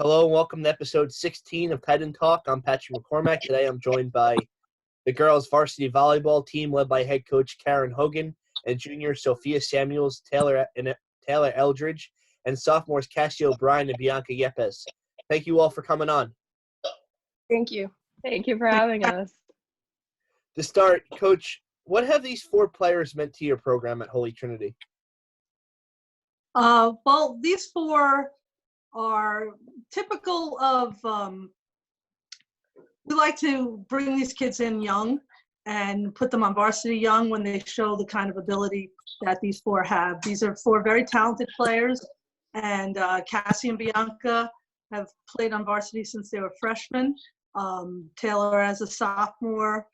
Hello and welcome to episode 16 of Titan Talk. I'm Patrick McCormack. Today I'm joined by the girls' varsity volleyball team led by head coach Karen Hogan and junior Sophia Samuels, Taylor Eldridge, and sophomores Cassie O'Brien and Bianca Yepes. Thank you all for coming on. Thank you. Thank you for having us. To start, Coach, what have these four players meant to your program at Holy Trinity? Well, these four are typical of, we like to bring these kids in young and put them on varsity young when they show the kind of ability that these four have. These are four very talented players, and Cassie and Bianca have played on varsity since they were freshmen. Taylor as a sophomore,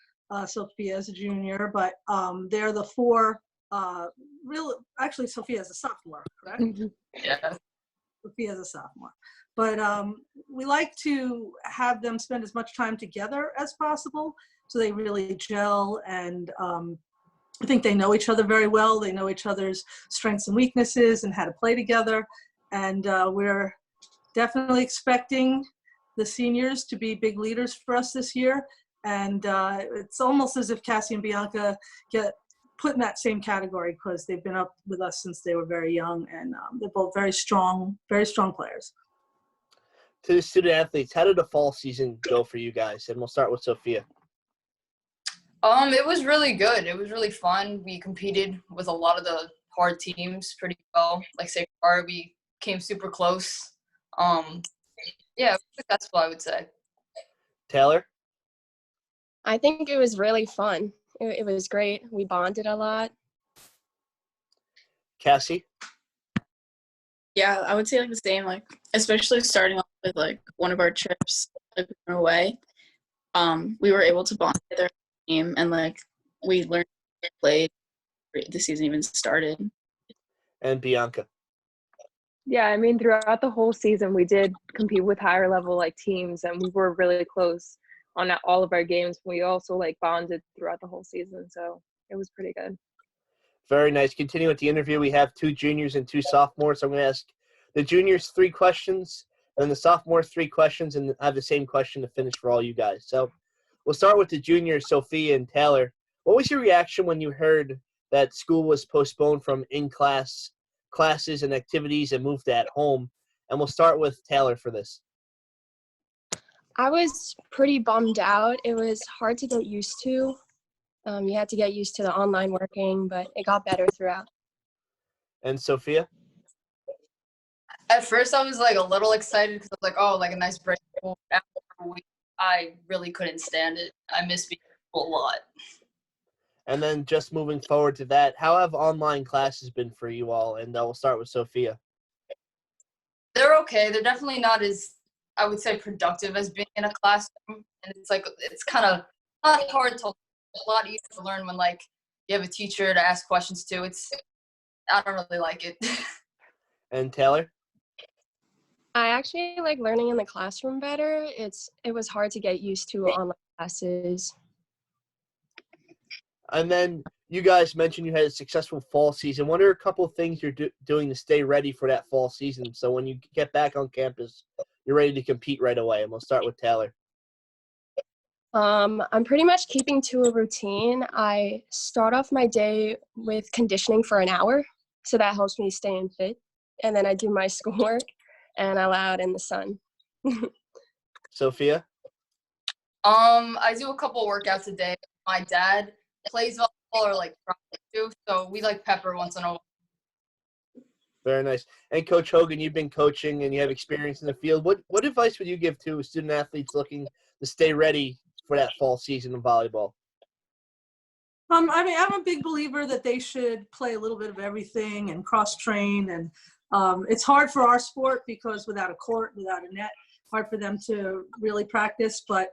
Sophia as a junior, but they're the four, actually Sophia as a sophomore, correct? Yeah. Sophia as a sophomore. But we like to have them spend as much time together as possible so they really gel, and I think they know each other very well. They know each other's strengths and weaknesses and how to play together. And we're definitely expecting the seniors to be big leaders for us this year. And it's almost as if Cassie and Bianca get put in that same category because they've been up with us since they were very young, and they're both very strong players. To the student athletes, how did the fall season go for you guys? And we'll start with Sophia. It was really good. It was really fun. We competed with a lot of the hard teams pretty well. Like Sacred Heart, we came super close. Yeah, it was successful, I would say. Taylor? I think it was really fun. It was great. We bonded a lot. Cassie? Yeah, I would say like the same, like especially starting off with like one of our trips like we went away. We were able to bond together as a team, and like we learned to play before the season even started. And Bianca? Yeah, I mean, throughout the whole season, we did compete with higher level like teams, and we were really close on all of our games. We also like bonded throughout the whole season, so it was pretty good. Very nice. Continuing with the interview, we have two juniors and two sophomores. So I'm going to ask the juniors 3 questions, and the sophomores 3 questions, and I have the same question to finish for all you guys. So we'll start with the juniors, Sophia and Taylor. What was your reaction when you heard that school was postponed from in-class classes and activities and moved to at home? And we'll start with Taylor for this. I was pretty bummed out. It was hard to get used to. You had to get used to the online working, but it got better throughout. And Sophia? At first, I was like a little excited because I was like, oh, like a nice break. After a week, I really couldn't stand it. I miss being a lot. And then just moving forward to that, how have online classes been for you all? And we'll start with Sophia. They're okay. They're definitely not as, I would say, productive as being in a classroom. And it's kind of not hard to, a lot easier to learn when like you have a teacher to ask questions to. I don't really like it. And Taylor? I actually like learning in the classroom better. It was hard to get used to online classes. And then you guys mentioned you had a successful fall season. What are a couple of things you're doing to stay ready for that fall season so when you get back on campus, you're ready to compete right away? And we'll start with Taylor. I'm pretty much keeping to a routine. I start off my day with conditioning for an hour, so that helps me stay in fit. And then I do my schoolwork, and I allow out in the sun. Sophia? I do a couple workouts a day. My dad plays volleyball or like too, so we like pepper once in a while. Very nice. And Coach Hogan, you've been coaching and you have experience in the field. What advice would you give to student athletes looking to stay ready for that fall season of volleyball? I mean, I'm a big believer that they should play a little bit of everything and cross-train. And it's hard for our sport because without a court, without a net, hard for them to really practice. But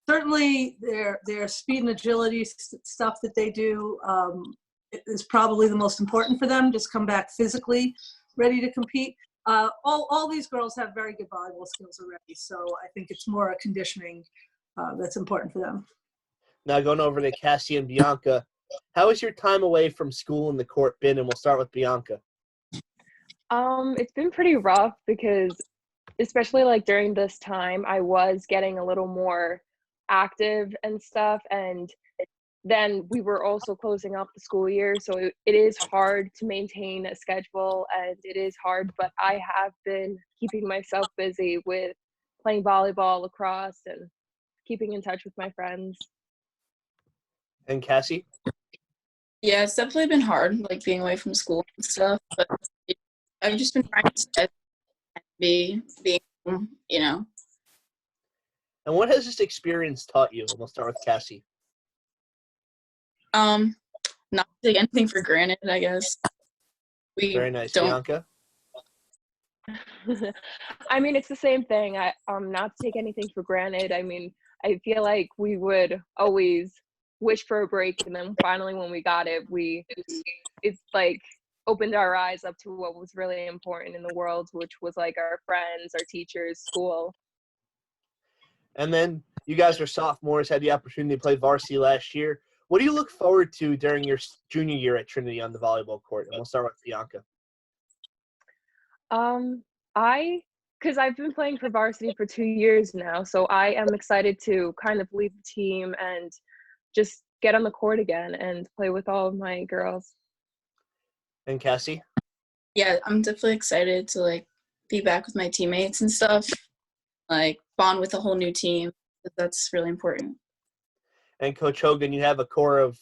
certainly their speed and agility stuff that they do is probably the most important for them. Just come back physically ready to compete. All these girls have very good volleyball skills already. So I think it's more a conditioning that's important for them. Now going over to Cassie and Bianca, how has your time away from school and the court been? And we'll start with Bianca. It's been pretty rough because especially like during this time, I was getting a little more active and stuff. And then we were also closing up the school year. So it is hard to maintain a schedule, and it is hard, but I have been keeping myself busy with playing volleyball, lacrosse, and keeping in touch with my friends. And Cassie? Yeah, it's definitely been hard, like being away from school and stuff. But I've just been trying to being, you know. And what has this experience taught you? We'll start with Cassie. Not to take anything for granted, I guess. Very nice. Don't. Bianca? I mean, it's the same thing. I not to take anything for granted. I mean, I feel like we would always wish for a break, and then finally when we got it, it's like opened our eyes up to what was really important in the world, which was like our friends, our teachers, school. And then you guys are sophomores, had the opportunity to play varsity last year. What do you look forward to during your junior year at Trinity on the volleyball court? And we'll start with Bianca. Because I've been playing for varsity for 2 years now, so I am excited to kind of lead the team and just get on the court again and play with all of my girls. And Cassie? Yeah, I'm definitely excited to like be back with my teammates and stuff, like bond with a whole new team. That's really important. And Coach Hogan, you have a core of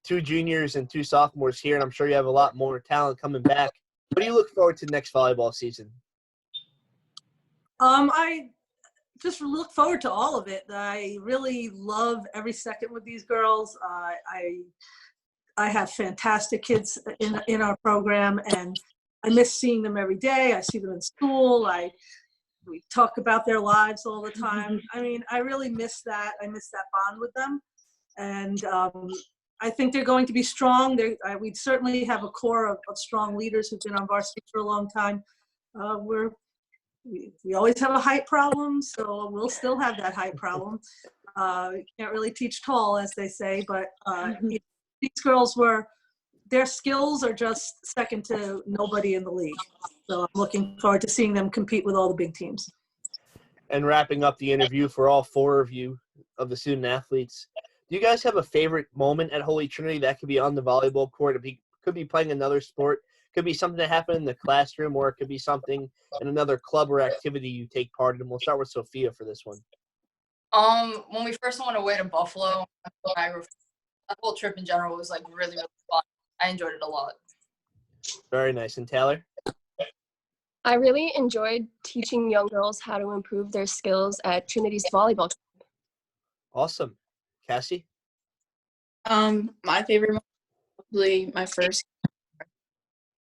2 juniors and 2 sophomores here, and I'm sure you have a lot more talent coming back. What do you look forward to next volleyball season? I just look forward to all of it. I really love every second with these girls. I have fantastic kids in our program, and I miss seeing them every day. I see them in school. We talk about their lives all the time. I mean, I really miss that. I miss that bond with them, and I think they're going to be strong. We certainly have a core of strong leaders who've been on varsity for a long time. We always have a height problem, so we'll still have that height problem. You can't really teach tall, as they say, but these girls their skills are just second to nobody in the league. So I'm looking forward to seeing them compete with all the big teams. And wrapping up the interview for all 4 of you, of the student athletes, do you guys have a favorite moment at Holy Trinity? That could be on the volleyball court, could be playing another sport, could be something that happened in the classroom, or it could be something in another club or activity you take part in. We'll start with Sophia for this one. When we first went away to Buffalo, that whole trip in general was like really, really fun. I enjoyed it a lot. Very nice. And Taylor? I really enjoyed teaching young girls how to improve their skills at Trinity's volleyball. Awesome. Cassie? My favorite moment was probably my first,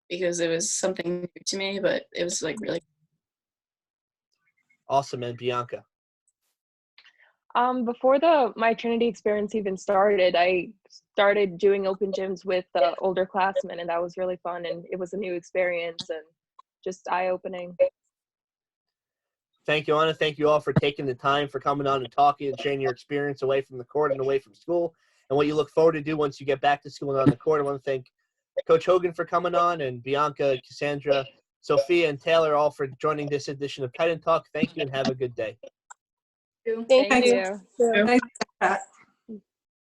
because it was something new to me, but it was like really Awesome. And Bianca? Before my Trinity experience even started, I started doing open gyms with older classmen, and that was really fun, and it was a new experience and just eye-opening. Thank you, Anna. Thank you all for taking the time, for coming on and talking and sharing your experience away from the court and away from school, and what you look forward to do once you get back to school and on the court. I want to thank Coach Hogan for coming on, and Bianca, Cassandra, Sophia, and Taylor all for joining this edition of Titan Talk. Thank you and have a good day. Thank you. Thanks, Pat.